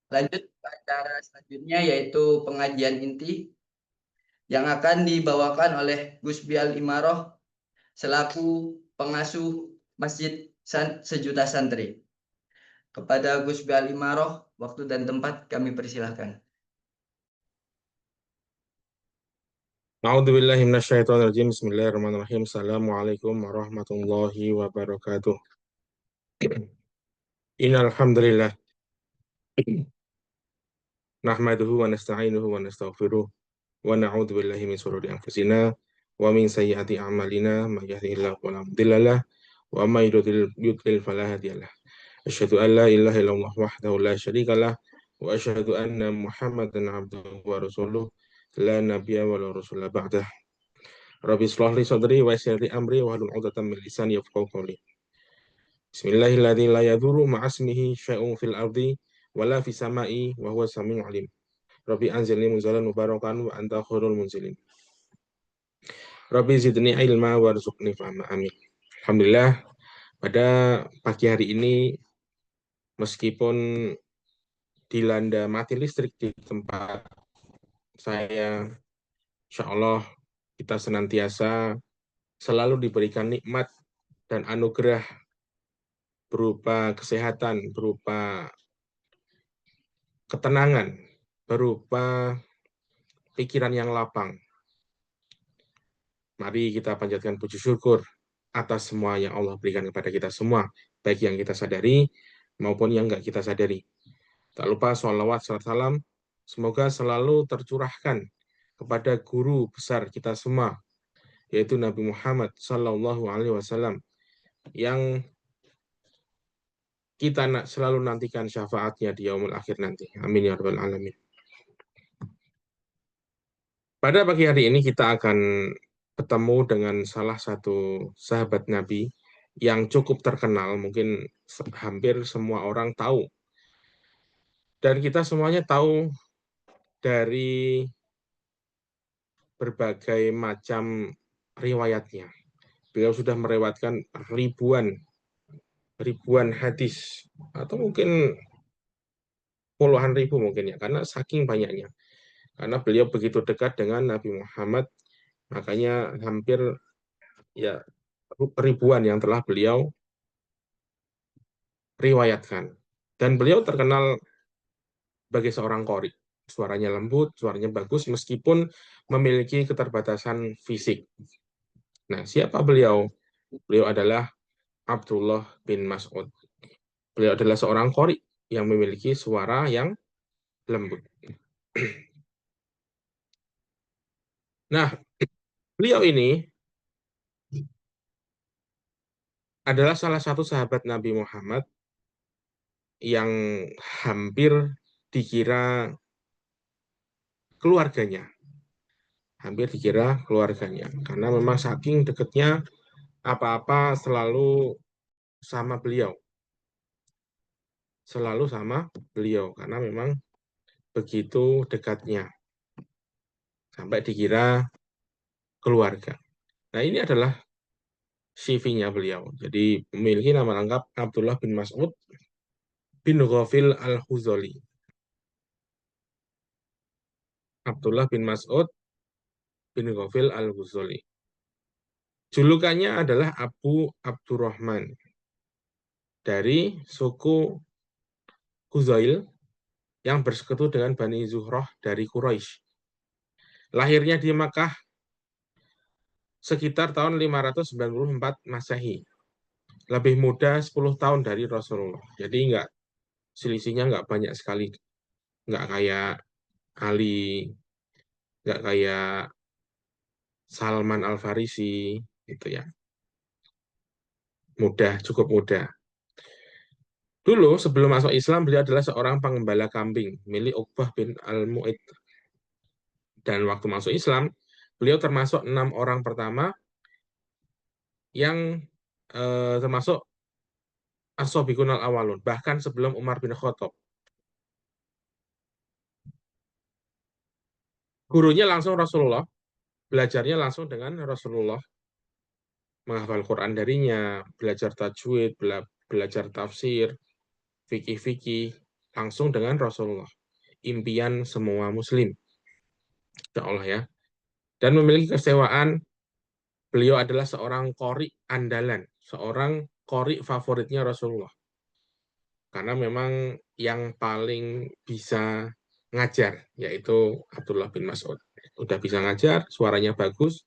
Lanjut ke acara selanjutnya yaitu pengajian inti yang akan dibawakan oleh Gus Bial Imaroh selaku pengasuh Masjid Sejuta Santri. Kepada Gus Bial Imaroh, waktu dan tempat kami persilahkan. A'udzubillahi minasyaitonirrajim. Bismillahirrahmanirrahim. Assalamualaikum warahmatullahi wabarakatuh. Innal hamdalillah nahmaduhu wa nasta'inuhu wa nastaghfiruh wa na'udzu billahi min shururi anfusina wa min sayyiati a'malina may yahdihillahu fala mudilla lahu wa may yudlil fala hadiyalah. Asyhadu an la ilaha illallah wahdahu la syarika lah wa asyhadu anna Muhammadan abduhu wa rasuluh la nabiyya wa la rasula ba'dah. Rabbi shrah li sadri wa yassir li amri wa hlul 'uqdatam min lisani yafqahu qawli. Bismillahirrahmanirrahim. La yadurru ma'asmihi syai'un fil ardi wala fis sama'i wa huwa samiul alim. Rabbi anzilni munzalan mubarakan wa anta khairul munzilin. Rabbi zidni ilma warzuqni fahma. Amin. Alhamdulillah, pada pagi hari ini meskipun dilanda mati listrik di tempat saya, insya Allah kita senantiasa selalu diberikan nikmat dan anugerah berupa kesehatan, berupa ketenangan, berupa pikiran yang lapang. Mari kita panjatkan puji syukur atas semua yang Allah berikan kepada kita semua, baik yang kita sadari maupun yang enggak kita sadari. Tak lupa sholawat, salam, salam, semoga selalu tercurahkan kepada guru besar kita semua, yaitu Nabi Muhammad Sallallahu Alaihi Wasallam, yang kita selalu nantikan syafaatnya di yaumul akhir nanti. Amin ya rabbal alamin. Pada pagi hari ini kita akan ketemu dengan salah satu sahabat Nabi yang cukup terkenal, mungkin hampir semua orang tahu. Dan kita semuanya tahu dari berbagai macam riwayatnya. Beliau sudah melewatkan ribuan hadis, atau mungkin puluhan ribu mungkin ya, karena saking banyaknya. Karena beliau begitu dekat dengan Nabi Muhammad, makanya hampir ya ribuan yang telah beliau riwayatkan. Dan beliau terkenal sebagai seorang qori. Suaranya lembut, suaranya bagus, meskipun memiliki keterbatasan fisik. Nah, siapa beliau? Beliau adalah Abdullah bin Mas'ud. Beliau adalah seorang qori yang memiliki suara yang lembut. Nah, beliau ini adalah salah satu sahabat Nabi Muhammad yang hampir dikira keluarganya. Hampir dikira keluarganya. Karena memang saking dekatnya, apa-apa selalu sama beliau. Selalu sama beliau. Karena memang begitu dekatnya. Sampai dikira keluarga. Nah, ini adalah CV-nya beliau. Jadi memiliki nama lengkap Abdullah bin Mas'ud bin Ghafil al-Huzali. Abdullah bin Mas'ud bin Ghafil al-Huzali. Julukannya adalah Abu Abdurrahman dari suku Huzail yang bersekutu dengan Bani Zuhrah dari Quraisy. Lahirnya di Makkah sekitar tahun 594 Masehi. Lebih muda 10 tahun dari Rasulullah. Jadi selisihnya nggak banyak sekali. Nggak kayak Ali, nggak kayak Salman Al-Farisi, gitu ya. Mudah, cukup mudah. Dulu sebelum masuk Islam, beliau adalah seorang pengembala kambing milik Uqbah bin Al-Mu'id. Dan waktu masuk Islam, beliau termasuk 6 orang pertama yang termasuk as-sabiqun al-awwalun, bahkan sebelum Umar bin Khattab. Gurunya langsung Rasulullah, belajarnya langsung dengan Rasulullah, menghafal Quran darinya, belajar tajwid, belajar tafsir, fikih-fikih. langsung dengan Rasulullah. Impian semua muslim, insya Allah ya. Dan memiliki kesewaan, beliau adalah seorang qori andalan, seorang qori favoritnya Rasulullah. Karena memang yang paling bisa ngajar, yaitu Abdullah bin Mas'ud. Udah bisa ngajar, suaranya bagus,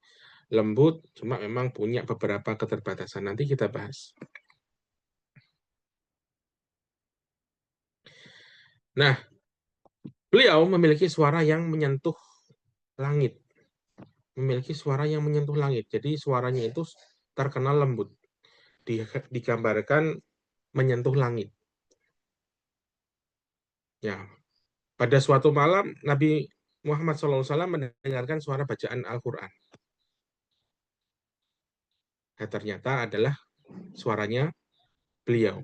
lembut, cuma memang punya beberapa keterbatasan. Nanti kita bahas. Nah, beliau memiliki suara yang menyentuh langit. Memiliki suara yang menyentuh langit. Jadi suaranya itu terkenal lembut. Digambarkan menyentuh langit. Ya, pada suatu malam Nabi Muhammad SAW mendengarkan suara bacaan Al-Quran. Nah, ternyata adalah suaranya beliau.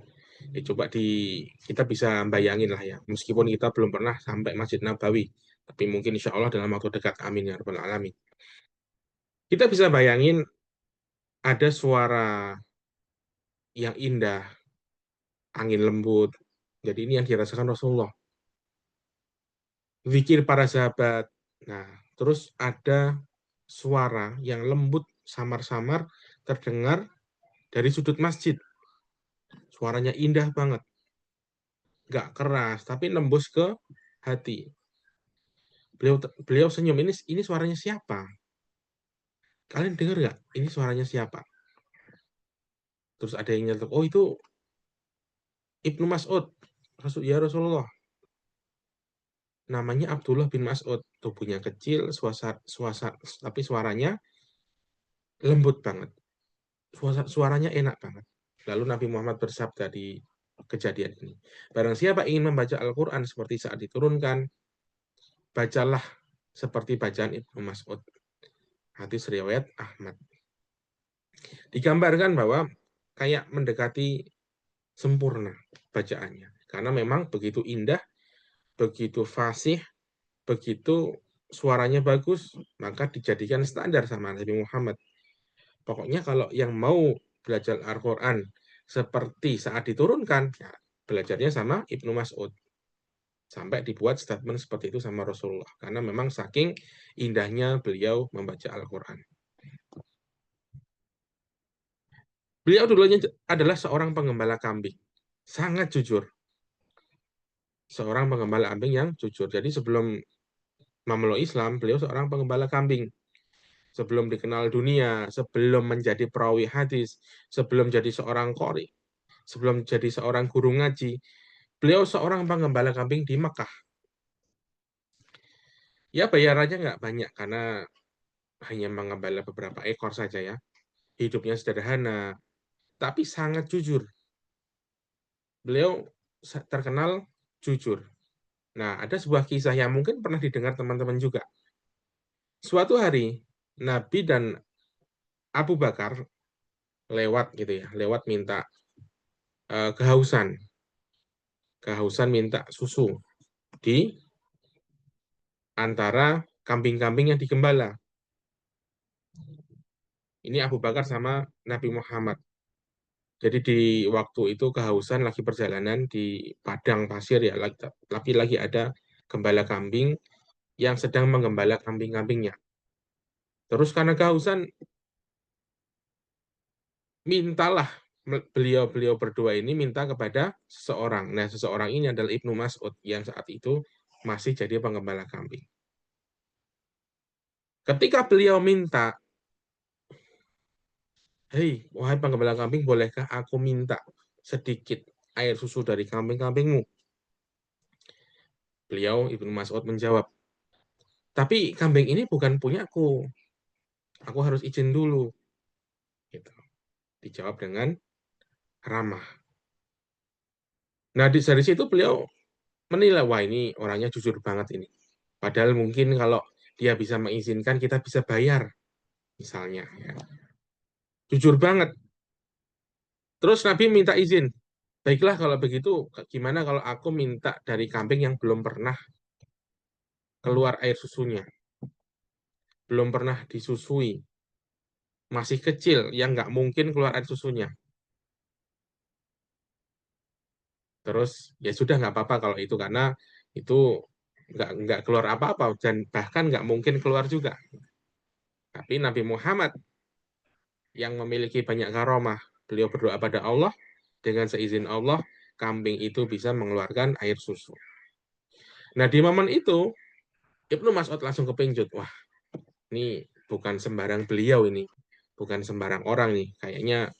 Coba kita bisa bayangin lah ya, meskipun kita belum pernah sampai Masjid Nabawi, tapi mungkin insya Allah dalam waktu dekat, amin ya rabbal alamin. Kita bisa bayangin ada suara yang indah, angin lembut. Jadi ini yang dirasakan Rasulullah. Zikir para sahabat. Nah, terus ada suara yang lembut, samar-samar, terdengar dari sudut masjid. Suaranya indah banget. Nggak keras, tapi nembus ke hati. Beliau beliau senyum, ini suaranya siapa? Kalian dengar nggak? Ini suaranya siapa? Terus ada yang nyetok, oh itu Ibnu Mas'ud. Ya Rasulullah. Namanya Abdullah bin Mas'ud. Tubuhnya kecil, tapi suaranya lembut banget. Suaranya enak banget. Lalu Nabi Muhammad bersabda di kejadian ini. Barang siapa ingin membaca Al-Quran seperti saat diturunkan, bacalah seperti bacaan Ibnu Mas'ud. Hadis riwayat Ahmad. Digambarkan bahwa kayak mendekati sempurna bacaannya. Karena memang begitu indah, begitu fasih, begitu suaranya bagus, maka dijadikan standar sama Nabi Muhammad. Pokoknya kalau yang mau belajar Al-Quran seperti saat diturunkan, ya, belajarnya sama Ibnu Mas'ud. Sampai dibuat statement seperti itu sama Rasulullah. Karena memang saking indahnya beliau membaca Al-Quran. Beliau dulunya adalah seorang penggembala kambing. Sangat jujur. Seorang penggembala kambing yang jujur. Jadi sebelum memeluk Islam, beliau seorang penggembala kambing. Sebelum dikenal dunia, sebelum menjadi perawi hadis, sebelum jadi seorang qori, sebelum jadi seorang guru ngaji, beliau seorang penggembala kambing di Mekah. Ya bayarannya nggak banyak karena hanya mengembala beberapa ekor saja ya. Hidupnya sederhana, tapi sangat jujur. Beliau terkenal jujur. Nah, ada sebuah kisah yang mungkin pernah didengar teman-teman juga. Suatu hari, Nabi dan Abu Bakar lewat gitu ya, lewat minta kehausan, minta susu di antara kambing-kambing yang digembala. Ini Abu Bakar sama Nabi Muhammad. Jadi di waktu itu kehausan lagi perjalanan di padang pasir ya, tapi lagi ada gembala kambing yang sedang menggembala kambing-kambingnya. Terus karena kehausan, mintalah beliau-beliau berdua ini minta kepada seseorang. Nah, seseorang ini adalah Ibnu Mas'ud yang saat itu masih jadi penggembala kambing. Ketika beliau minta, hei, wahai penggembala kambing, bolehkah aku minta sedikit air susu dari kambing-kambingmu? Beliau, Ibnu Mas'ud menjawab, tapi kambing ini bukan punyaku. Aku harus izin dulu. Gitu. Dijawab dengan ramah. Nah, dari situ beliau menilai, wah ini orangnya jujur banget ini. Padahal mungkin kalau dia bisa mengizinkan, kita bisa bayar, misalnya. Ya. Jujur banget. Terus Nabi minta izin. Baiklah kalau begitu, gimana kalau aku minta dari kambing yang belum pernah keluar air susunya, belum pernah disusui, masih kecil, yang nggak mungkin keluar air susunya. Terus ya sudah nggak apa-apa kalau itu, karena itu nggak keluar apa-apa dan bahkan nggak mungkin keluar juga. Tapi Nabi Muhammad yang memiliki banyak karomah, beliau berdoa pada Allah, dengan seizin Allah, kambing itu bisa mengeluarkan air susu. Nah, di momen itu, Ibnu Mas'ud langsung kepincut. Wah, ini bukan sembarang beliau ini. Bukan sembarang orang nih. Kayaknya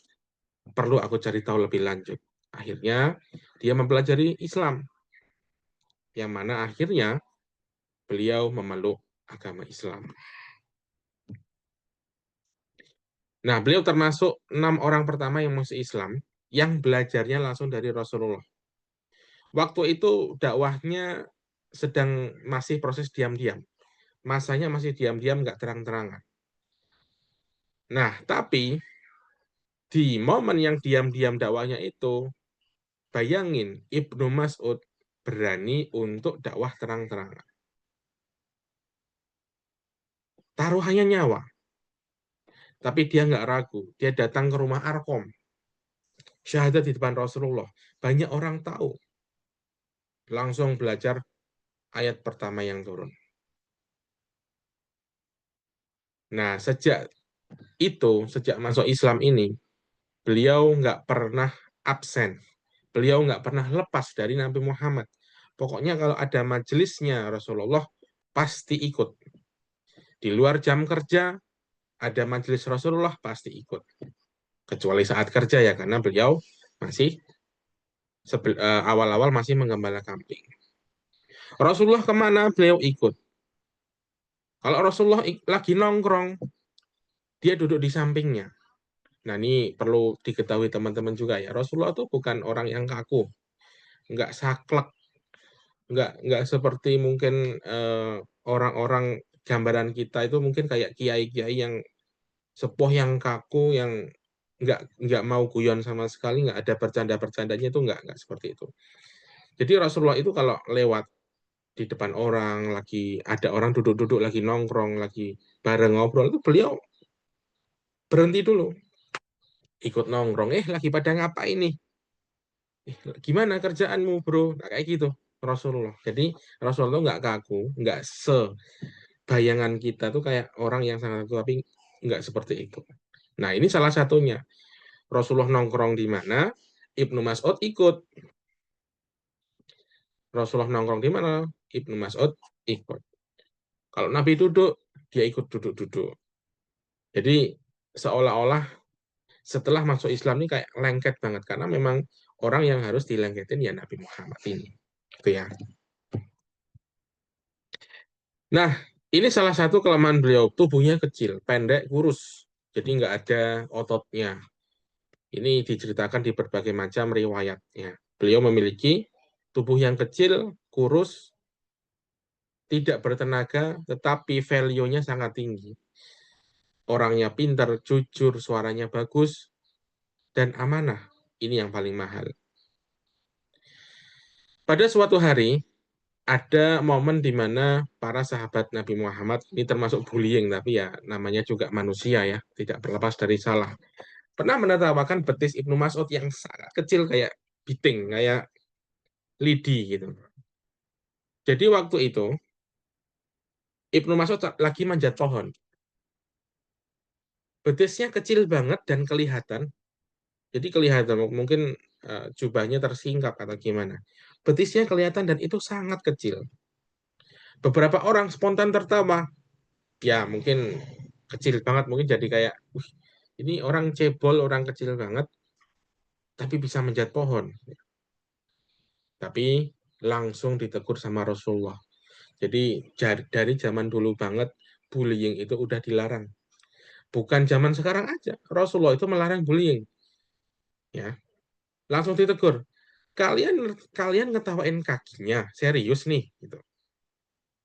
perlu aku cari tahu lebih lanjut. Akhirnya, dia mempelajari Islam. Yang mana akhirnya beliau memeluk agama Islam. Nah, beliau termasuk 6 orang pertama yang masuk Islam, yang belajarnya langsung dari Rasulullah. Waktu itu dakwahnya sedang masih proses diam-diam. Masanya masih diam-diam, nggak terang-terangan. Nah, tapi di momen yang diam-diam dakwahnya itu, bayangin Ibnu Mas'ud berani untuk dakwah terang-terangan. Taruhannya nyawa. Tapi dia nggak ragu. Dia datang ke rumah Arkom. Syahadat di depan Rasulullah. Banyak orang tahu. Langsung belajar ayat pertama yang turun. Nah, sejak masuk Islam ini, beliau nggak pernah absen. Beliau nggak pernah lepas dari Nabi Muhammad. Pokoknya kalau ada majelisnya Rasulullah, pasti ikut. Di luar jam kerja, ada majelis Rasulullah, pasti ikut. Kecuali saat kerja ya, karena beliau masih awal-awal masih menggembala kambing. Rasulullah kemana, beliau ikut. Kalau Rasulullah lagi nongkrong, dia duduk di sampingnya. Nah, ini perlu diketahui teman-teman juga ya. Rasulullah itu bukan orang yang kaku, nggak saklek, nggak seperti mungkin orang-orang gambaran kita itu mungkin kayak kiai-kiai yang sepuh, yang kaku, yang nggak mau guyon sama sekali, nggak ada bercanda-bercandanya, itu nggak seperti itu. Jadi Rasulullah itu kalau lewat di depan orang, lagi ada orang duduk-duduk, lagi nongkrong, lagi bareng ngobrol, itu beliau berhenti dulu, ikut nongkrong. Lagi pada ngapain nih? Gimana kerjaanmu, bro? Nah, kayak gitu Rasulullah. Jadi Rasulullah nggak kaku, nggak sebayangan kita tuh kayak orang yang sangat kaku, tapi nggak seperti itu. Nah, ini salah satunya. Rasulullah nongkrong di mana, Ibnu Mas'ud ikut. Rasulullah nongkrong di mana, Ibnu Mas'ud ikut. Kalau Nabi duduk, dia ikut duduk-duduk. Jadi seolah-olah setelah masuk Islam ini kayak lengket banget, karena memang orang yang harus dilengketin ya Nabi Muhammad ini. Gitu ya. Nah, ini salah satu kelemahan beliau. Tubuhnya kecil, pendek, kurus. Jadi nggak ada ototnya. Ini diceritakan di berbagai macam riwayatnya. Beliau memiliki tubuh yang kecil, kurus, tidak bertenaga, tetapi value-nya sangat tinggi. Orangnya pintar, jujur, suaranya bagus, dan amanah. Ini yang paling mahal. Pada suatu hari, ada momen di mana para sahabat Nabi Muhammad, ini termasuk bullying, tapi ya namanya juga manusia ya, tidak berlepas dari salah. Pernah menertawakan betis Ibnu Mas'ud yang sangat kecil, kayak biting, kayak lidi gitu. Jadi waktu itu, Ibnu Mas'ud lagi manjat pohon. Betisnya kecil banget dan kelihatan, jadi kelihatan mungkin jubahnya tersingkap atau gimana. Betisnya kelihatan dan itu sangat kecil. Beberapa orang spontan tertawa, ya mungkin kecil banget, mungkin jadi kayak, ini orang cebol, orang kecil banget tapi bisa manjat pohon. Tapi langsung ditegur sama Rasulullah. Jadi dari zaman dulu banget bullying itu udah dilarang. Bukan zaman sekarang aja, Rasulullah itu melarang bullying. Ya, langsung ditegur. Kalian kalian ngetawain kakinya, serius nih gitu.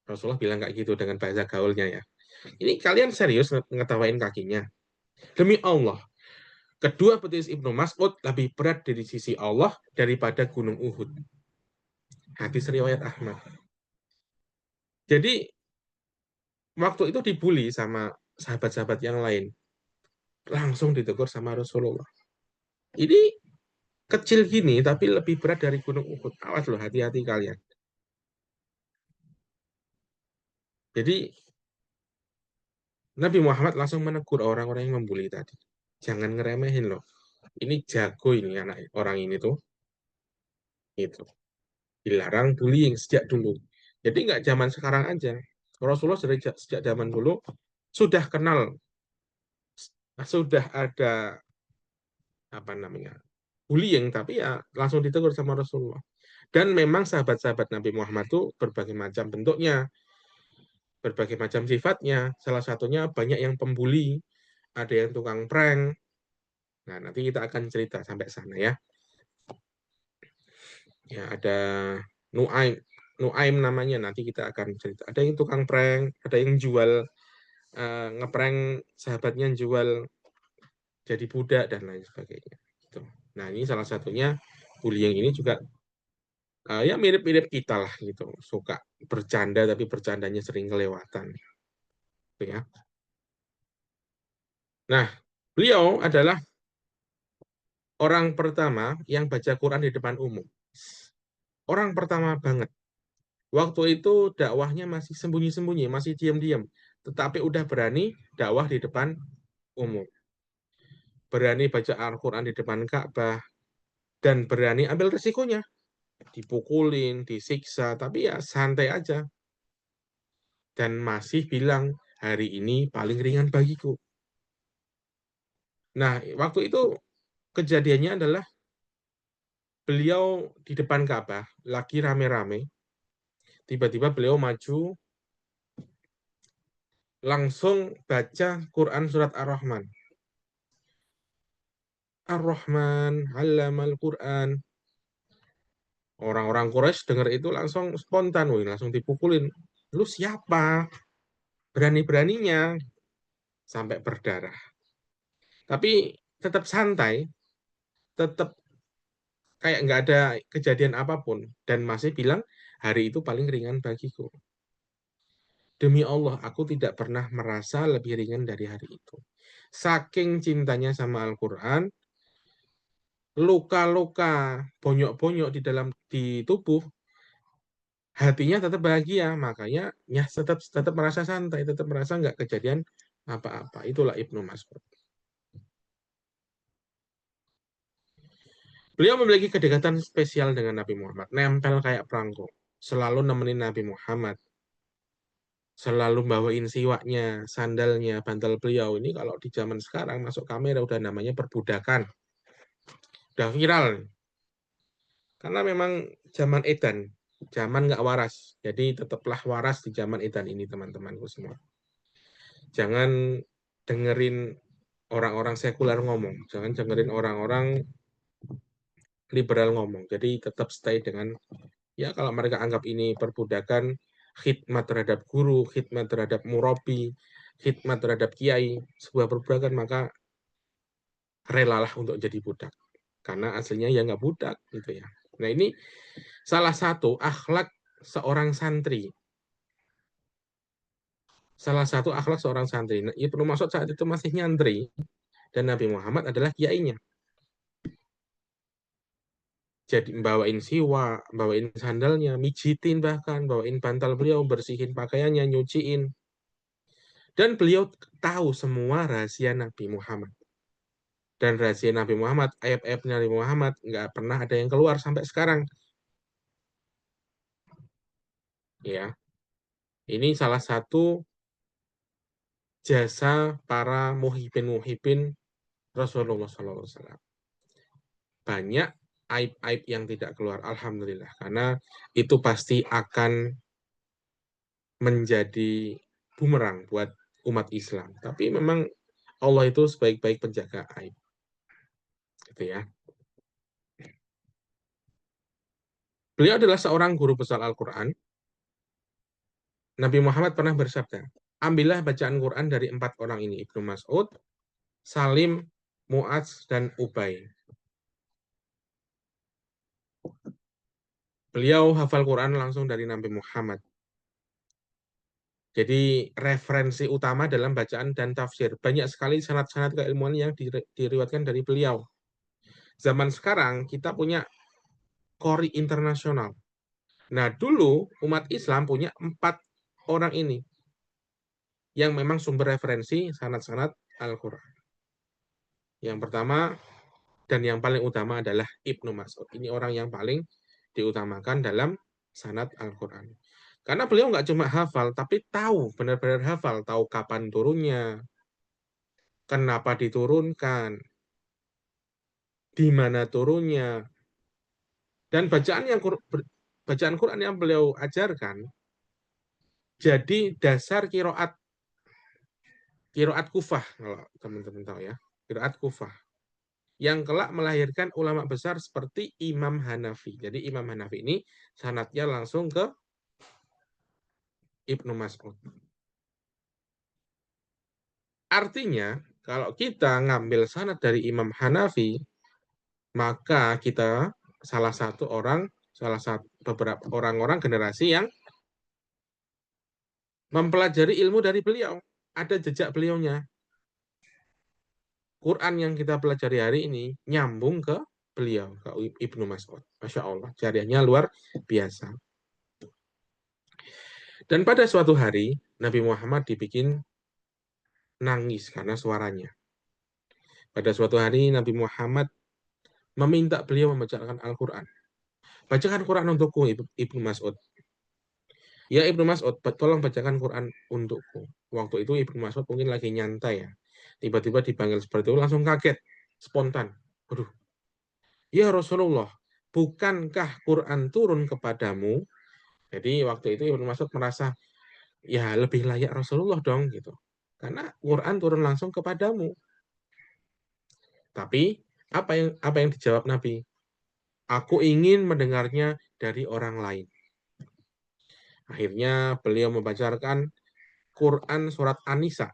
Rasulullah bilang kayak gitu dengan bahasa gaulnya ya. Ini kalian serius ngetawain kakinya? Demi Allah, kedua betis Ibnu Mas'ud lebih berat dari sisi Allah daripada Gunung Uhud. Hadis riwayat Ahmad. Jadi waktu itu dibully sama sahabat-sahabat yang lain. Langsung ditegur sama Rasulullah. Ini kecil gini tapi lebih berat dari gunung Uhud. Awas loh, hati-hati kalian. Jadi Nabi Muhammad langsung menegur orang-orang yang membuli tadi. Jangan ngeremehin loh. Ini jago ini anak orang ini tuh. Itu. Dilarang bullying sejak dulu. Jadi nggak zaman sekarang aja. Rasulullah sejak zaman dulu sudah kenal, sudah ada apa namanya bullying, tapi ya langsung ditegur sama Rasulullah. Dan memang sahabat-sahabat Nabi Muhammad itu berbagai macam bentuknya, berbagai macam sifatnya. Salah satunya banyak yang pembuli, ada yang tukang prank. Nah, nanti kita akan cerita sampai sana ya. Ya, ada Nuaim, Nuaim namanya, nanti kita akan cerita. Ada yang tukang prank, ada yang jual ngeprank sahabatnya, jual jadi budak dan lain sebagainya. Gitu. Nah, ini salah satunya bullying ini juga ya mirip-mirip kita lah gitu. Suka bercanda tapi bercandanya sering kelewatan. Gitu ya. Nah, beliau adalah orang pertama yang baca Quran di depan umum. Orang pertama banget. Waktu itu dakwahnya masih sembunyi-sembunyi, masih diam-diam. Tetapi udah berani dakwah di depan umum. Berani baca Al-Quran di depan Ka'bah. Dan berani ambil resikonya. Dipukulin, disiksa, tapi ya santai aja. Dan masih bilang, hari ini paling ringan bagiku. Nah, waktu itu kejadiannya adalah beliau di depan Ka'bah, lagi rame-rame. Tiba-tiba beliau maju, langsung baca Quran surat Ar-Rahman. Ar-Rahman, Allamal Quran. Orang-orang Quraisy dengar itu langsung spontan, woy, langsung dipukulin. Lu siapa? Berani-beraninya sampai berdarah. Tapi tetap santai, tetap kayak nggak ada kejadian apapun. Dan masih bilang, hari itu paling ringan bagiku. Demi Allah, aku tidak pernah merasa lebih ringan dari hari itu. Saking cintanya sama Al-Quran, luka-luka, bonyok-bonyok di dalam di tubuh, hatinya tetap bahagia, makanya ya tetap tetap merasa santai, tetap merasa nggak kejadian apa-apa. Itulah Ibnu Mas'ud. Beliau memiliki kedekatan spesial dengan Nabi Muhammad, nempel kayak perangko, selalu nemenin Nabi Muhammad, selalu bawain siwaknya, sandalnya, bantal beliau. Ini kalau di zaman sekarang masuk kamera udah namanya perbudakan, udah viral. Karena memang zaman edan, zaman nggak waras. Jadi tetaplah waras di zaman edan ini teman-temanku semua. Jangan dengerin orang-orang sekuler ngomong, jangan dengerin orang-orang liberal ngomong. Jadi tetap stay dengan, ya kalau mereka anggap ini perbudakan, khidmat terhadap guru, khidmat terhadap murabi, khidmat terhadap kiai, sebuah perbudakan, maka relalah untuk jadi budak. Karena aslinya ya nggak budak gitu ya. Nah ini salah satu akhlak seorang santri. Salah satu akhlak seorang santri. Nah, Ibnu Mas'ud saat itu masih nyantri dan Nabi Muhammad adalah kiainya. Jadi bawain siwa, bawain sandalnya, mijitin bahkan, bawain bantal beliau, bersihin pakaiannya, nyuciin. Dan beliau tahu semua rahasia Nabi Muhammad. Dan rahasia Nabi Muhammad, ayat-ayat Nabi Muhammad, nggak pernah ada yang keluar sampai sekarang. Ya, ini salah satu jasa para muhibin-muhibin Rasulullah SAW. Banyak aib-aib yang tidak keluar, Alhamdulillah. Karena itu pasti akan menjadi bumerang buat umat Islam. Tapi memang Allah itu sebaik-baik penjaga aib. Gitu ya. Beliau adalah seorang guru besar Al-Quran. Nabi Muhammad pernah bersabda, ambillah bacaan Quran dari 4 orang ini, Ibnu Mas'ud, Salim, Mu'adz, dan Ubay. Beliau hafal Quran langsung dari Nabi Muhammad. Jadi referensi utama dalam bacaan dan tafsir. Banyak sekali sanad-sanad keilmuan yang diriwayatkan dari beliau. Zaman sekarang kita punya Qori internasional. Nah, dulu umat Islam punya 4 orang ini yang memang sumber referensi sanad-sanad Al-Quran. Yang pertama dan yang paling utama adalah Ibnu Mas'ud. Ini orang yang paling diutamakan dalam sanad Al-Quran. Karena beliau nggak cuma hafal, tapi tahu, benar-benar hafal, tahu kapan turunnya, kenapa diturunkan, di mana turunnya, dan bacaan Quran yang beliau ajarkan jadi dasar kiroat Kufah, kalau teman-teman tahu ya, kiroat Kufah, yang kelak melahirkan ulama besar seperti Imam Hanafi. Jadi Imam Hanafi ini sanadnya langsung ke Ibnu Mas'ud. Artinya, kalau kita ngambil sanad dari Imam Hanafi, maka kita salah satu beberapa orang-orang generasi yang mempelajari ilmu dari beliau. Ada jejak beliaunya. Quran yang kita pelajari hari ini nyambung ke beliau, ke Ibnu Mas'ud. Masya Allah, jariahnya luar biasa. Dan pada suatu hari, Nabi Muhammad dibikin nangis karena suaranya. Pada suatu hari, Nabi Muhammad meminta beliau membacakan Al-Quran. Bacakan Quran untukku, Ibnu Mas'ud. Ya Ibnu Mas'ud, tolong bacakan Quran untukku. Waktu itu Ibnu Mas'ud mungkin lagi nyantai ya. Tiba-tiba dipanggil seperti itu, langsung kaget, spontan. Waduh, ya Rasulullah, bukankah Quran turun kepadamu? Jadi waktu itu Ibnu Mas'ud merasa, ya lebih layak Rasulullah dong gitu. Karena Quran turun langsung kepadamu. Tapi apa yang dijawab Nabi? Aku ingin mendengarnya dari orang lain. Akhirnya beliau membacakan Quran surat An-Nisa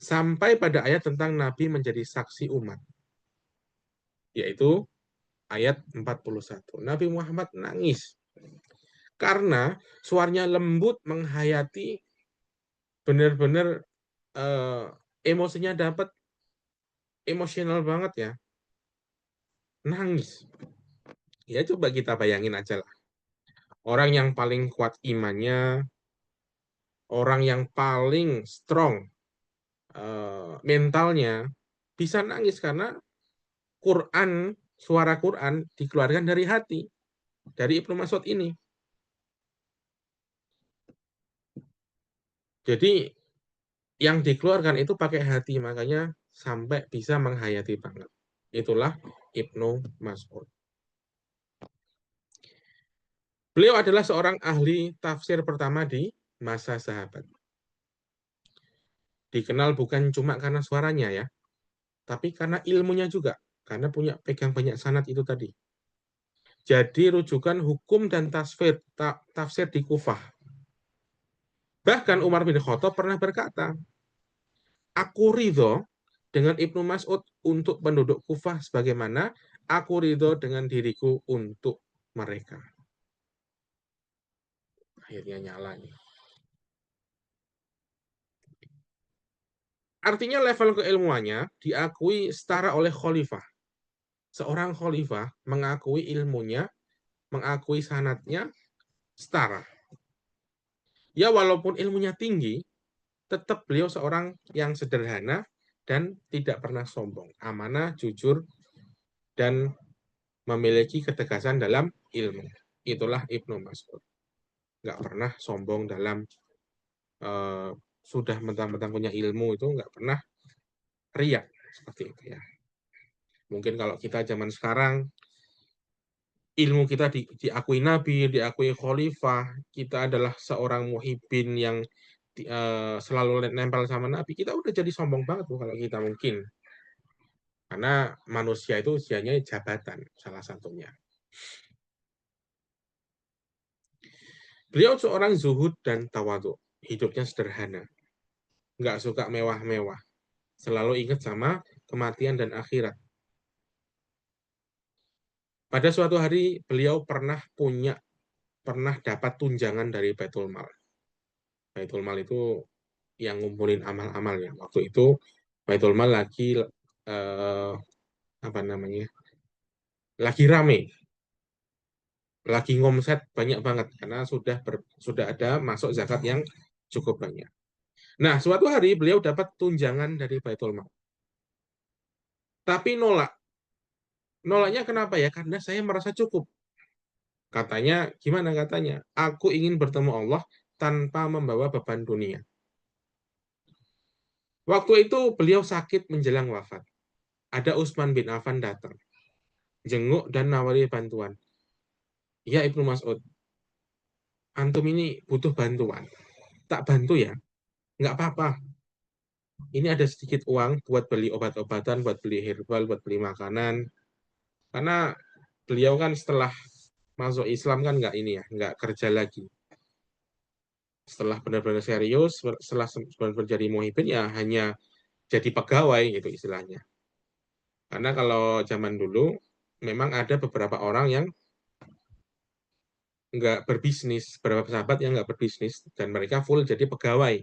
sampai pada ayat tentang Nabi menjadi saksi umat, yaitu ayat 41. Nabi Muhammad nangis karena suaranya lembut, menghayati, benar-benar emosinya dapat, emosional banget ya, nangis. Ya coba kita bayangin aja lah. Orang yang paling kuat imannya, orang yang paling strong mentalnya, bisa nangis karena suara Quran dikeluarkan dari hati, dari Ibnu Mas'ud ini. Jadi yang dikeluarkan itu pakai hati, makanya sampai bisa menghayati banget. Itulah Ibnu Mas'ud. Beliau adalah seorang ahli tafsir pertama di masa sahabat. Dikenal bukan cuma karena suaranya ya, tapi karena ilmunya juga. Karena punya pegang banyak sanad itu tadi. Jadi rujukan hukum dan tafsir di Kufah. Bahkan Umar bin Khattab pernah berkata, aku ridho dengan Ibnu Mas'ud untuk penduduk Kufah sebagaimana aku ridho dengan diriku untuk mereka. Akhirnya nyala nih. Artinya level keilmuannya diakui setara oleh khalifah. Seorang khalifah mengakui ilmunya, mengakui sanatnya setara. Ya walaupun ilmunya tinggi, tetap beliau seorang yang sederhana dan tidak pernah sombong, amanah, jujur, dan memiliki ketegasan dalam ilmu. Itulah Ibnu Mas'ud. Nggak pernah sombong dalam uh, sudah mentang-mentang punya ilmu, itu nggak pernah riak seperti itu ya. Mungkin kalau kita zaman sekarang ilmu kita diakui Nabi, diakui Khalifah, kita adalah seorang muhibbin yang selalu nempel sama Nabi, kita udah jadi sombong banget tuh kalau kita mungkin. Karena manusia itu usianya jabatan, salah satunya. Beliau seorang zuhud dan tawadu. Hidupnya sederhana. Nggak suka mewah-mewah. Selalu ingat sama kematian dan akhirat. Pada suatu hari, beliau pernah dapat tunjangan dari Baitul Mal. Baitul Mal itu yang ngumpulin amal-amal ya. Waktu itu Baitul Mal lagi apa namanya, lagi rame, lagi ngomset banyak banget karena sudah ada masuk zakat yang cukup banyak. Nah, suatu hari beliau dapat tunjangan dari Baitul Mal. Tapi nolak. Nolaknya kenapa ya? Karena saya merasa cukup. Katanya, gimana katanya? Aku ingin bertemu Allah tanpa membawa beban dunia. Waktu itu beliau sakit menjelang wafat. Ada Utsman bin Affan datang, jenguk dan nawari bantuan. Ya Ibnu Mas'ud, antum ini butuh bantuan. Tak bantu ya? Nggak apa-apa. Ini ada sedikit uang buat beli obat-obatan, buat beli herbal, buat beli makanan. Karena beliau kan setelah masuk Islam kan nggak ini ya, nggak kerja lagi. Setelah benar-benar serius, setelah benar-benar jadi muhibin ya hanya jadi pegawai gitu istilahnya. Karena kalau zaman dulu memang ada beberapa orang yang nggak berbisnis, beberapa sahabat yang nggak berbisnis dan mereka full jadi pegawai.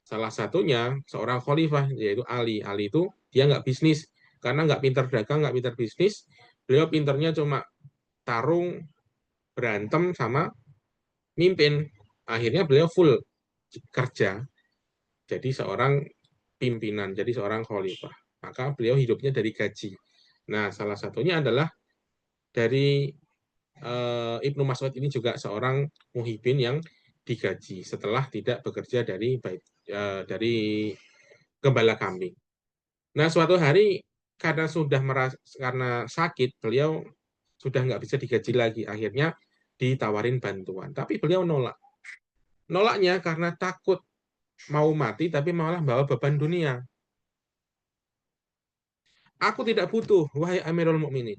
Salah satunya seorang khalifah yaitu Ali. Ali itu dia nggak bisnis karena nggak pintar dagang, nggak pintar bisnis. Beliau pintarnya cuma tarung, berantem sama mimpin. Akhirnya beliau full kerja jadi seorang pimpinan, jadi seorang khalifah. Maka beliau hidupnya dari gaji. Nah, salah satunya adalah dari Ibnu Mas'ud ini juga seorang muhibin yang digaji setelah tidak bekerja dari gembala kambing. Nah, suatu hari karena sakit, beliau sudah nggak bisa digaji lagi. Akhirnya ditawarin bantuan, tapi beliau nolak. Nolaknya karena takut mau mati, tapi malah bawa beban dunia. Aku tidak butuh, wahai Amirul Mukminin.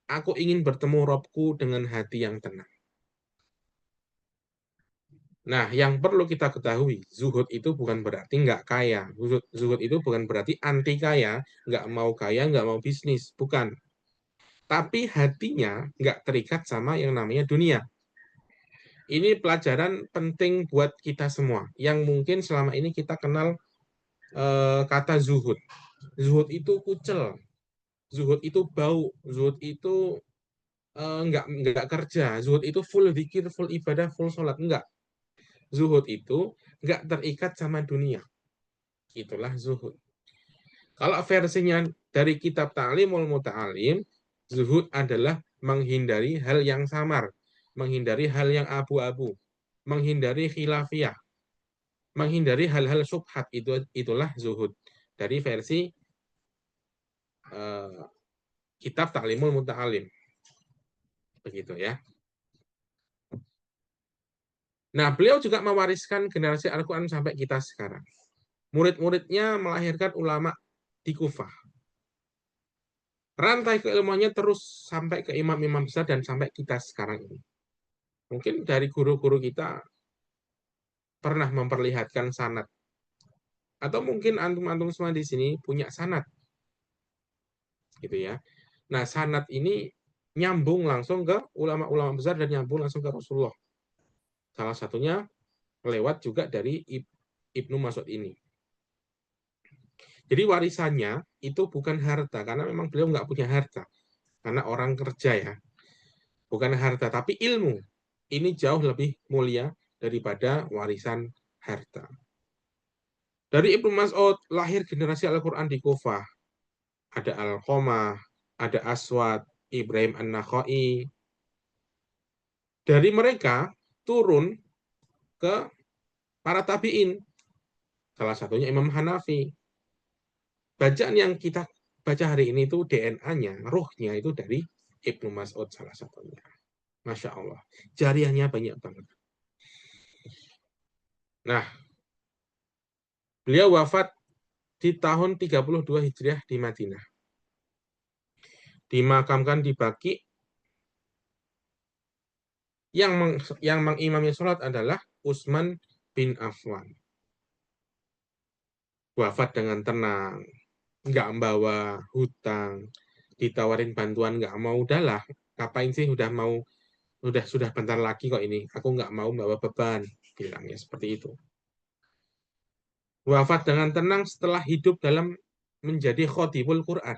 Aku ingin bertemu Robku dengan hati yang tenang. Nah, yang perlu kita ketahui, zuhud itu bukan berarti nggak kaya. Zuhud itu bukan berarti anti kaya, nggak mau bisnis. Bukan. Tapi hatinya nggak terikat sama yang namanya dunia. Ini pelajaran penting buat kita semua. Yang mungkin selama ini kita kenal kata zuhud. Zuhud itu kucel. Zuhud itu bau. Zuhud itu nggak kerja. Zuhud itu full zikir, full ibadah, full sholat. Enggak. Zuhud itu nggak terikat sama dunia. Itulah zuhud. Kalau versinya dari kitab Ta'limul Muta'alim, zuhud adalah menghindari hal yang samar, menghindari hal yang abu-abu, menghindari khilafiyah, menghindari hal-hal subhat. Itulah zuhud. Dari versi uh, kitab Ta'limul Muta'alim. Begitu ya. Nah, beliau juga mewariskan generasi Al-Quran sampai kita sekarang. Murid-muridnya melahirkan ulama di Kufah. Rantai keilmuannya terus sampai ke imam-imam besar dan sampai kita sekarang ini. Mungkin dari guru-guru kita pernah memperlihatkan sanad. Atau mungkin antum-antum semua di sini punya sanad. Gitu ya. Nah, sanad ini nyambung langsung ke ulama-ulama besar dan nyambung langsung ke Rasulullah. Salah satunya lewat juga dari Ibnu Mas'ud ini. Jadi warisannya itu bukan harta, karena memang beliau nggak punya harta. Karena orang kerja ya. Bukan harta, tapi ilmu. Ini jauh lebih mulia daripada warisan harta. Dari Ibnu Mas'ud lahir generasi Al-Quran di Kufah. Ada Al-Qamah, ada Aswad, Ibrahim An-Nakhai. Dari mereka turun ke para tabi'in. Salah satunya Imam Hanafi. Bacaan yang kita baca hari ini itu DNA-nya, ruhnya itu dari Ibnu Mas'ud salah satunya. Masya Allah. Jariahnya banyak banget. Nah, beliau wafat di tahun 32 Hijriah di Madinah. Dimakamkan di Baqi. Yang mengimami sholat adalah Utsman bin Affan. Wafat dengan tenang, nggak membawa hutang, ditawarin bantuan nggak mau, udahlah, ngapain sih sudah bentar lagi kok ini, aku nggak mau membawa beban, bilangnya seperti itu. Wafat dengan tenang setelah hidup dalam menjadi khatibul Quran.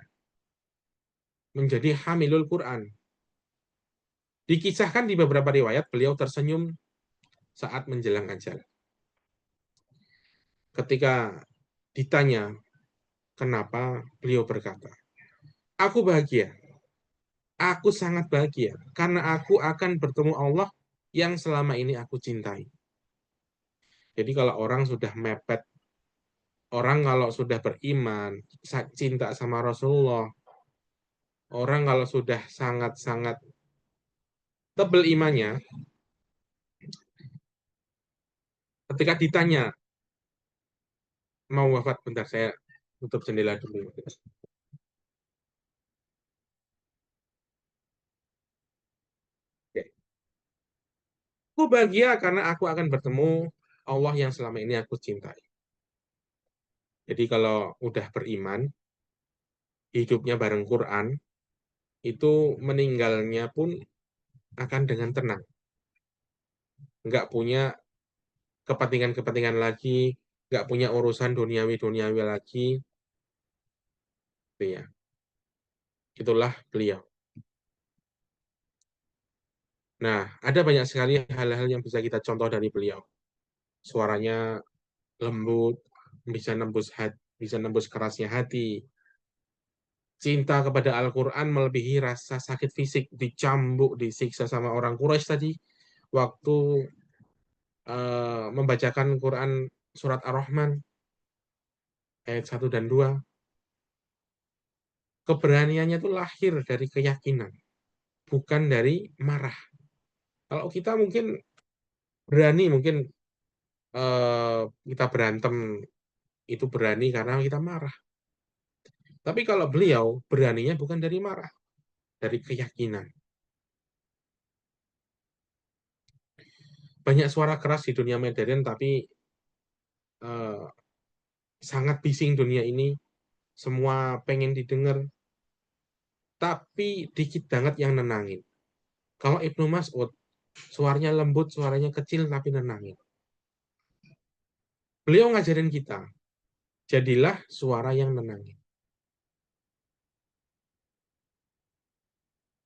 menjadi hamilul Quran. Dikisahkan di beberapa riwayat beliau tersenyum saat menjelang ajal. Ketika ditanya kenapa, beliau berkata, aku bahagia, aku sangat bahagia karena aku akan bertemu Allah yang selama ini aku cintai. Jadi kalau orang sudah mepet, orang kalau sudah beriman, cinta sama Rasulullah, orang kalau sudah sangat-sangat tebel imannya, ketika ditanya mau wafat, bentar saya tutup jendela dulu. Oke. Aku bahagia karena aku akan bertemu Allah yang selama ini aku cintai. Jadi kalau udah beriman, hidupnya bareng Quran, itu meninggalnya pun akan dengan tenang. Nggak punya kepentingan-kepentingan lagi, nggak punya urusan duniawi-duniawi lagi. Gitu ya. Itulah beliau. Nah, ada banyak sekali hal-hal yang bisa kita contoh dari beliau. Suaranya lembut, bisa nembus kerasnya hati. Cinta kepada Al-Quran melebihi rasa sakit fisik, dicambuk, disiksa sama orang Quraisy tadi, waktu membacakan Quran surat Ar-Rahman, ayat 1 dan 2. Keberaniannya itu lahir dari keyakinan, bukan dari marah. Kalau kita mungkin berani, mungkin kita berantem, itu berani karena kita marah. Tapi kalau beliau, beraninya bukan dari marah, dari keyakinan. Banyak suara keras di dunia modern, tapi eh, sangat bising dunia ini. Semua pengen didengar, tapi dikit banget yang nenangin. Kalau Ibnu Mas'ud, suaranya lembut, suaranya kecil, tapi nenangin. Beliau ngajarin kita, jadilah suara yang nenangin.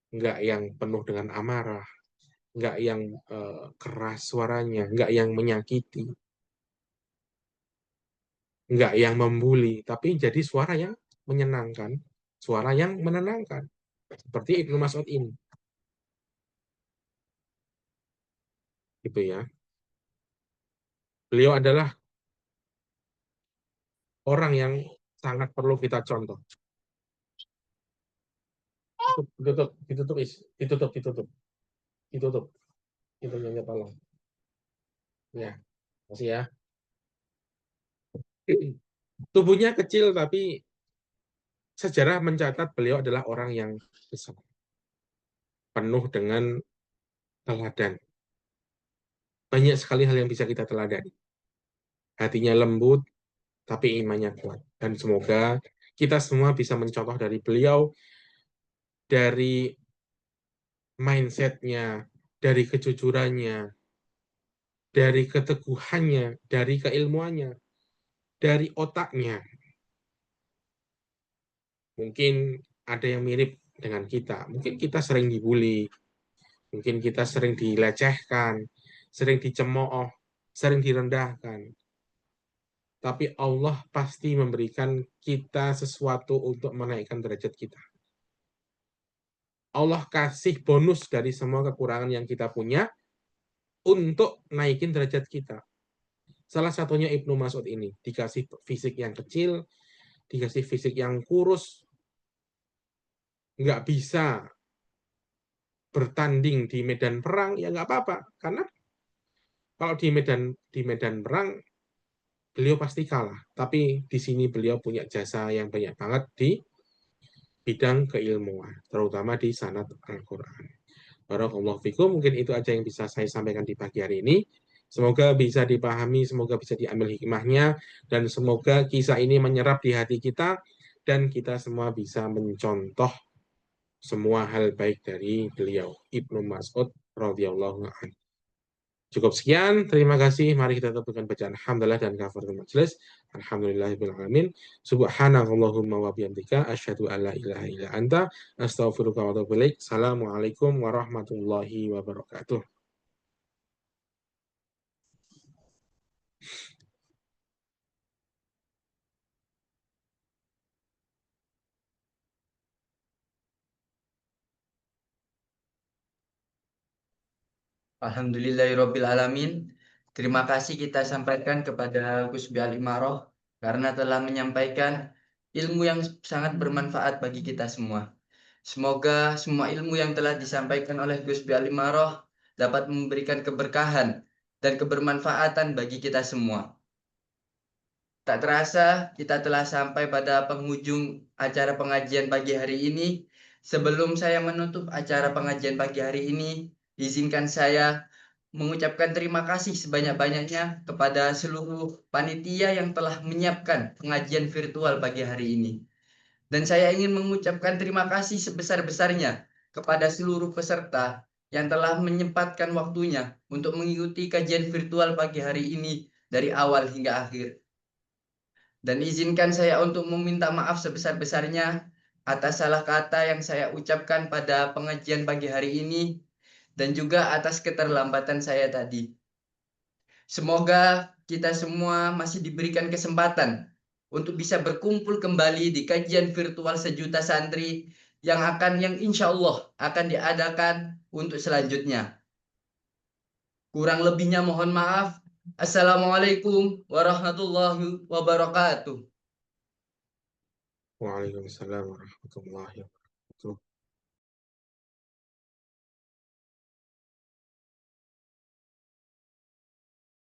Nggak yang penuh dengan amarah, nggak yang keras suaranya, nggak yang menyakiti, nggak yang membuli, tapi jadi suara yang menyenangkan, suara yang menenangkan. Seperti Ibnu Mas'ud ini. Gitu ya. Beliau adalah orang yang sangat perlu kita contoh. Ditutup, ditutup, ditutup, ditutup, ditutup. Itu nyanyi tolong. Ya, masih ya. Tubuhnya kecil, tapi sejarah mencatat beliau adalah orang yang besar. Penuh dengan teladan. Banyak sekali hal yang bisa kita teladani. Hatinya lembut, tapi imannya kuat. Dan semoga kita semua bisa mencontoh dari beliau, dari mindsetnya, dari kejujurannya, dari keteguhannya, dari keilmuannya, dari otaknya. Mungkin ada yang mirip dengan kita. Mungkin kita sering dibully, mungkin kita sering dilecehkan, sering dicemooh, sering direndahkan. Tapi Allah pasti memberikan kita sesuatu untuk menaikkan derajat kita. Allah kasih bonus dari semua kekurangan yang kita punya untuk naikin derajat kita. Salah satunya Ibnu Mas'ud ini. Dikasih fisik yang kecil, dikasih fisik yang kurus, nggak bisa bertanding di medan perang, ya nggak apa-apa. Karena kalau di medan perang, beliau pasti kalah. Tapi di sini beliau punya jasa yang banyak banget di bidang keilmuan, terutama di sanad Al-Quran. Barakallahu fikum, mungkin itu aja yang bisa saya sampaikan di pagi hari ini. Semoga bisa dipahami, semoga bisa diambil hikmahnya, dan semoga kisah ini menyerap di hati kita, dan kita semua bisa mencontoh semua hal baik dari beliau, Ibnu Mas'ud radhiyallahu anhu. Cukup sekian, terima kasih. Mari kita tentukan bacaan hamdalah dan kafaratul majelis. Alhamdulillahirabbil alamin. Subhanakallahumma wa bihamdika asyhadu an la ilaha illa anta astaghfiruka wa atubu ilaik. Assalamualaikum warahmatullahi wabarakatuh. Alhamdulillahirabbil alamin. Terima kasih kita sampaikan kepada Gus Bial Imaroh karena telah menyampaikan ilmu yang sangat bermanfaat bagi kita semua. Semoga semua ilmu yang telah disampaikan oleh Gus Bial Imaroh dapat memberikan keberkahan dan kebermanfaatan bagi kita semua. Tak terasa kita telah sampai pada penghujung acara pengajian pagi hari ini. Sebelum saya menutup acara pengajian pagi hari ini, izinkan saya mengucapkan terima kasih sebanyak-banyaknya kepada seluruh panitia yang telah menyiapkan pengajian virtual pagi hari ini. Dan saya ingin mengucapkan terima kasih sebesar-besarnya kepada seluruh peserta yang telah menyempatkan waktunya untuk mengikuti kajian virtual pagi hari ini dari awal hingga akhir. Dan izinkan saya untuk meminta maaf sebesar-besarnya atas salah kata yang saya ucapkan pada pengajian pagi hari ini dan juga atas keterlambatan saya tadi. Semoga kita semua masih diberikan kesempatan untuk bisa berkumpul kembali di kajian virtual sejuta santri yang insya Allah akan diadakan untuk selanjutnya. Kurang lebihnya mohon maaf. Assalamualaikum warahmatullahi wabarakatuh. Waalaikumsalam warahmatullahi wabarakatuh.